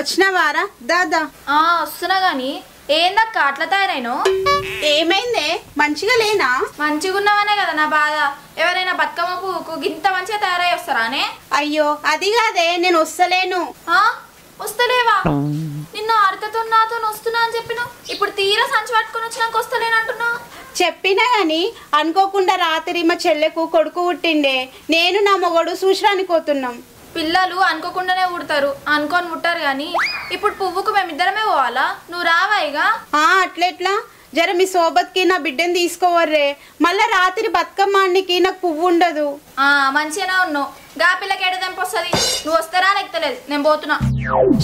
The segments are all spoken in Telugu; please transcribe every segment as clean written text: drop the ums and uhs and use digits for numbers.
వచ్చినవారా దాదా? వస్తున్నా గాని ఏందక్క అట్లా తయారైనో? ఏమైందే? మంచిగా లేనా? మంచిగా ఉన్నావనే కదా నా బాధ. ఎవరైనా బతుకమ్మ పువ్వుకు గింత మంచిగా తయారై వస్తారానే? అయ్యో అది కాదే, నేను వస్తలేను. వస్తలేవా? నిన్న అరకతో నాతో వస్తున్నా అని చెప్పినావు, ఇప్పుడు తీరా సంచి పట్టుకుని వచ్చినాక వస్తలేనంటున్నావు. చెప్పినా గాని అనుకోకుండా రాత్రి మా చెల్లెకు కొడుకు పుట్టిండే. నేను నా మొగడు చూసడానికి పోతున్నాం. పిల్లలు అనుకోకుండానే పుడతారు, అనుకోని పుట్టారు గాని ఇప్పుడు పువ్వుకు మేమిద్దరమే పోవాలా? నువ్వు రావాయిగా? అట్లెట్లా? జర మీ సోబత్కి నా బిడ్డని తీసుకోవర్రే. మళ్ళా రాత్రి బతుకమ్మానికి నాకు పువ్వు ఉండదు. మంచిగానే ఉన్నావు. గా పిల్లకి ఏడు తెంపొస్తుంది. నువ్వు వస్తారా నెక్తలేదు, నేను పోతున్నా.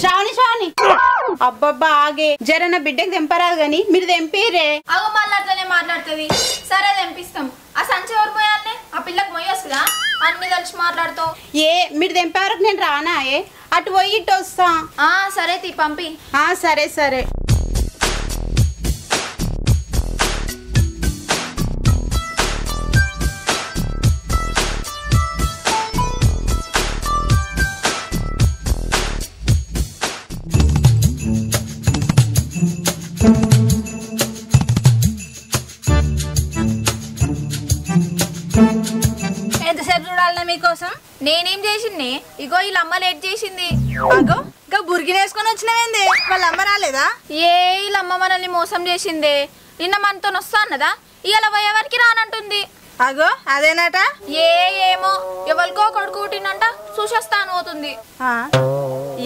శ్రావణి అబ్బబ్బా ఆగే, జర నా బిడ్డకి తెంపరాదు గాని మీరు తెంపిరే. అగో మళ్ళీ అట్లనే మాట్లాడుతుంది. సరే తెంపిస్తాం. ఆ సంచి ఎవరు పోయాలనే? ఆ పిల్లకి మొయ్యొస్తుందా? అన్ని కలిసి మాట్లాడుతావు. మీరు తెంపే వరకు నేను రానాయే, అటు పోయి ఇటు వస్తా. సరే తీ పంపి. సరే సరే. ఎంతసేపు చూడాలన్నా మీకోసం? నేనేం చేసింది? ఇగో వీళ్ళ అమ్మ లేట్ చేసింది. అగో ఇంకా బుర్గిని వేసుకొని వచ్చినవేంది? వాళ్ళ అమ్మ రాలేదా? వీళ్ళ అమ్మ మనల్ని మోసం చేసిందే. నిన్న మనతో వస్తా అన్నదా, ఇవాళ పోయేవారికి రానంటుంది. అగో అదేనట. ఏమో ఎవరికో కొడుకు పుట్టిందంట, చూసేస్తాను పోతుంది.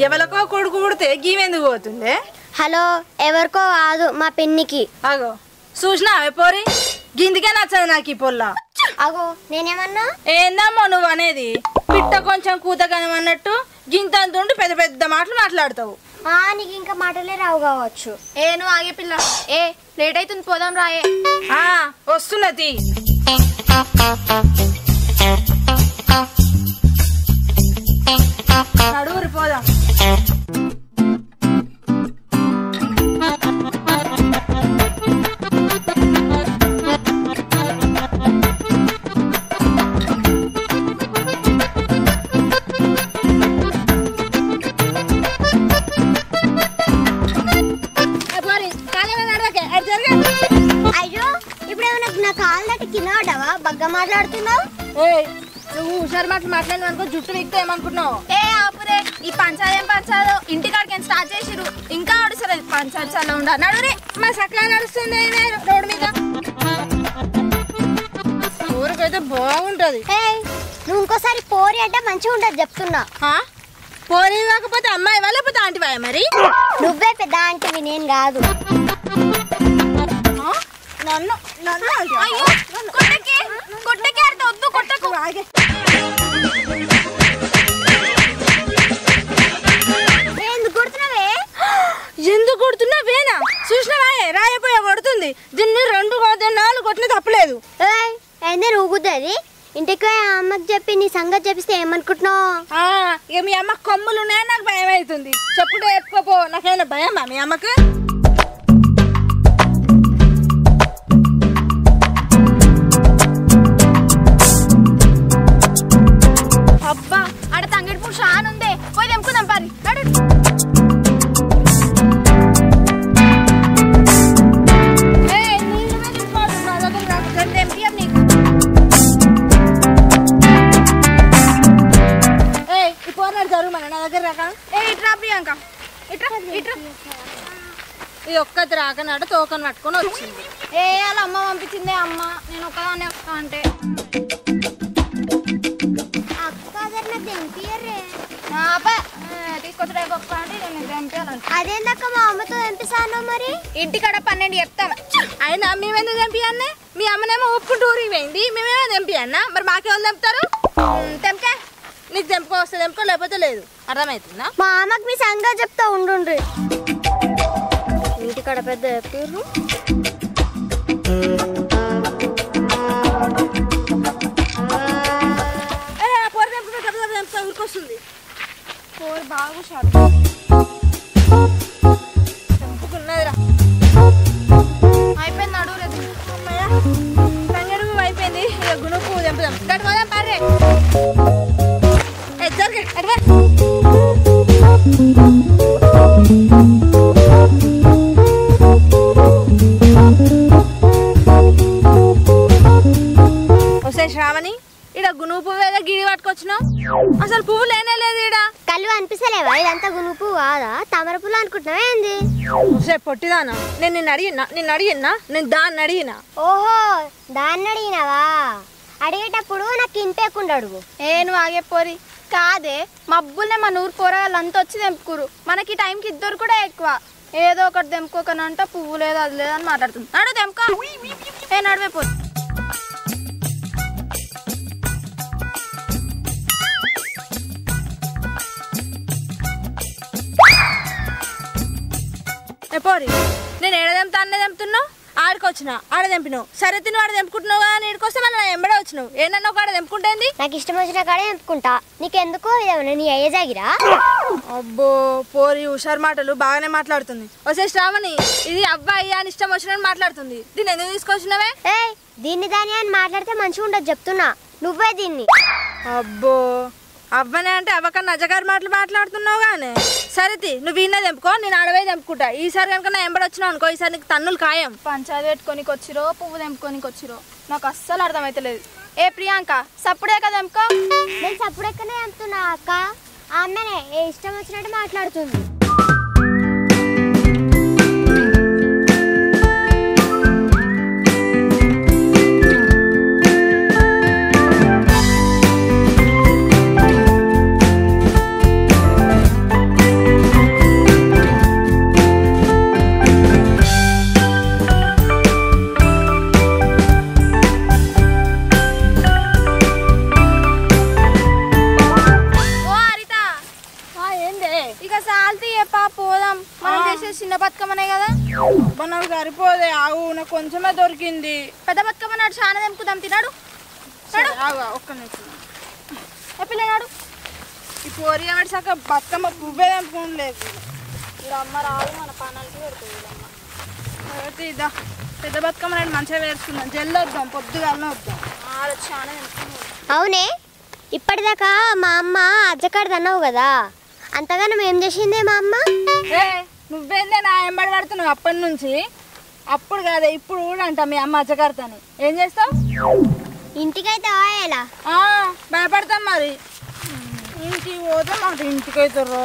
ఎవరికో కొడుకు పుడితే గీమెందుకు పోతుంది? హలో, ఎవరికో కాదు, మా పిన్నికి. అగో చూసినావే పోరి, గిందికే నచ్చదు నాకు ఈ పొల్ల. అగో నేనేమన్నా? ఏందమ్మో నువ్వు అనేది? పిట్ట కొంచెం కూతగనమన్నట్టు గింతంతుండి పెద్ద పెద్ద మాటలు మాట్లాడతావు. నీకు ఇంకా మాటలే రావు కావచ్చు. నువ్వు ఆగే పిల్ల. లేట్ అవుతుంది, పోదాం రాయే. వస్తున్నది. నడువురి పోదాం. అయ్యో, ఇప్పుడేమన్నా నా కాళ్ళ దాటి కింద పడ్డావా? బగ్గా మాట్లాడుతున్నావు. నువ్వు హుషారు మాటలు మాట్లాడిన అనుకో, జుట్టు విక్తా ఏమనుకుంటున్నావు? ఆపురే, ఈ పంచాదేం పంచాదో ఇంటికాడికి స్టార్ట్ చేసిరు. ఇంకా అడుసలేదు పంచాయతీ చాలా ఉండ. నడురే, మా సకలా నడుస్తుంది రోడ్డు మీద. ఊరికైతే బాగుంటది. నువ్వు ఇంకోసారి పోరి అంటే మంచిగా ఉండదు చెప్తున్నా. పోరి కాకపోతే అమ్మాయి వా లేకపోతే ఆంటీవా? మరి నువ్వే పెద్ద ఆంటీవి, నేను కాదు. ఎందుకు కొడుతున్నావేనా? చూసినవా రాయపోయా కొడుతుంది. దీన్ని 2 4 కొట్టిన తప్పలేదు. ఏందే ఊగుతుంది? ఇంటికి అమ్మకి చెప్పి నీ సంగతి చెప్పిస్తే ఏమనుకుంటున్నావు? ఇక మీ అమ్మ కొమ్ములు ఉన్నాయని నాకు భయం అవుతుంది. చెప్పుడే ఎక్కువ. నాకేమైనా భయమా మీ అమ్మకు? అబ్బా, ఆడ తంగడి పురుష ఆనుందే, పోయి తెంపుకుందాం పరి. ఇట్రా ప్రియాంక, ఇట్రా ఇట్రా. ఇది ఒక్కటి రాకనాట తోకను పట్టుకొని వచ్చింది. వాళ్ళ అమ్మ పంపించిందే. అమ్మ నేను ఒక్కదాన్నే వస్తా అంటే. తీసుకొచ్చే గొప్ప అంటే నేను తెంపాలంటే. అదేందక్క మా అమ్మతో తెంపిస్తాను? మరి ఇంటికాడ 12 చెప్తాను. అయినా మేమెందుకు తెంపియన్నే? మీ అమ్మనేమో ఒప్పుకుంటూ ఊరికి పోయింది, మేమేమో తెంపియన్నా? మరి మాకెవరు తెంపుతారు? తెంపే. నీకు తెంపుకో వస్తే తెంపుకో, లేకపోతే లేదు. అర్థమవుతుందా? మా అమ్మకి మీ సంగతి చెప్తా ఉండుండ్రి. ఇంటికాడ పెద్ద చెప్పారు. ఊరికొస్తుంది. బాగు షాప్ తెంపుకున్నదిరా. అయిపోయింది. నడువులేదు అమ్మయ్య, తంగడు అయిపోయింది. ఇక గుణపు తెంపుదాం. కట్టుకోదాం పర్రే. జరిగే అడ్వా. నువ్వు పువ్వేదో గిడి పట్టుకొచ్చినావు. అసలు పువ్వు లేనే లేదు ఈడ. కళ్ళు అనిపిస్తలేవా? ఇదంతా గునుపు కాదా? తామర పూలు అనుకుంటున్నావా ఏంది? పొట్టిదానా, నేను నిన్ను అడిగినా నేను దాన్ని అడిగినా. ఓహో, దాన్ని అడిగినావా? అడిగేటప్పుడు నాకు ఇంపేకుండా అడుగు. నువ్వు ఆగే పోరి. కాదే, మబ్బుల్నే మన ఊరు పోరగాళ్ళంతా వచ్చి తెంపుకురు. మనకి టైంకి ఇద్దరు కూడా ఎక్కువ. ఏదో ఒకటి తెంపుకోకనంట పువ్వు లేదు అది లేదని మాట్లాడుతుంది. నడు తెంపుకో. నడివే పోరు. పోరి, నేను ఏడ తెంపుతా అన్నే తెంపుతున్నావు. ఆడికొచ్చినా ఆడ తెంపినావు. సరే తిని వాడు తెంపుకుంటున్నావు కదా, నీడికొస్తే మళ్ళీ నా ఎంబడే వచ్చినావు. ఏనన్నా ఒక ఆడ తెంపుకుంటేంది? నాకు ఇష్టం వచ్చిన కాడే తెంపుకుంటా. నీకెందుకు? ఇదేమన్నా నీ అయ్యే జాగిరా? అబ్బో పోరి, హుషారు మాటలు బాగానే మాట్లాడుతుంది. వసే శ్రావణి, ఇది అబ్బాయి అని ఇష్టం వచ్చినట్టు మాట్లాడుతుంది. దీన్ని ఎందుకు తీసుకొచ్చినవే? ఏయ్, దీన్ని దాని అని మాట్లాడితే మంచిగా ఉండదు చెప్తున్నా. నువ్వే దీన్ని. అబ్బో, అవ్వనే అంటే అవ్వకన్నా అజగారు మాటలు మాట్లాడుతున్నావు కానీ. సరే నువ్వు ఈయన తెంపుకో, నేను ఆడవే తెంపుకుంటా. ఈసారి కనుక నా ఎంబడి వచ్చినావు అనుకో, ఈసారి నీకు తన్నులు ఖాయం. పంచాయతీ పెట్టుకోనికి వచ్చిరో పువ్వు తెంపుకోనికి వచ్చిరో నాకు అస్సలు అర్థమైతలేదు. ప్రియాంక, సప్పుడే కదా తెంపుకో. నేను సప్పుడెక్కనే తెంపుతున్నా అక్క. ఆమెనే ఇష్టం వచ్చినట్టు మాట్లాడుతుంది. పోదాం, మనం చేసే చిన్న బతుకమ్మనే కదా. నాకు సరిపోదే, ఆగు, నాకు కొంచెమే దొరికింది. పెద్ద బతుకమ్మ నాడు చాలా తెంపుదాం. తిన్నాడు ఒక్క నిమిషం. పిల్లనాడు ఈ పోరి ఎవరి సక్క బతుకమ్మ పువ్వే తెంపుకోలేదు. అమ్మ రాదు, మన పానాలకి పెడుతుంది ఇదా పెద్ద బతుకమ్మ నాడు మంచిగా వేసుకుందాం. జల్లు వద్దాం, పొద్దుగానే వద్దాం. చాలా తెంపుకున్నాం. అవునే, ఇప్పటిదాకా మా అమ్మ అజ్జకాడది అన్నావు కదా, అంతగానం ఏం చేసిందే మా అమ్మ? నువ్వేందే నా ఎంబడి పడుతున్నావు అప్పటి నుంచి? అప్పుడు కాదే, ఇప్పుడు కూడా అంట మీ అమ్మ అచ్చకడతాని. ఏం చేస్తావు? ఇంటికైతే ఎలా భయపడతాం మరి. ఇంటికి పోతే మాకు ఇంటికైతే రా.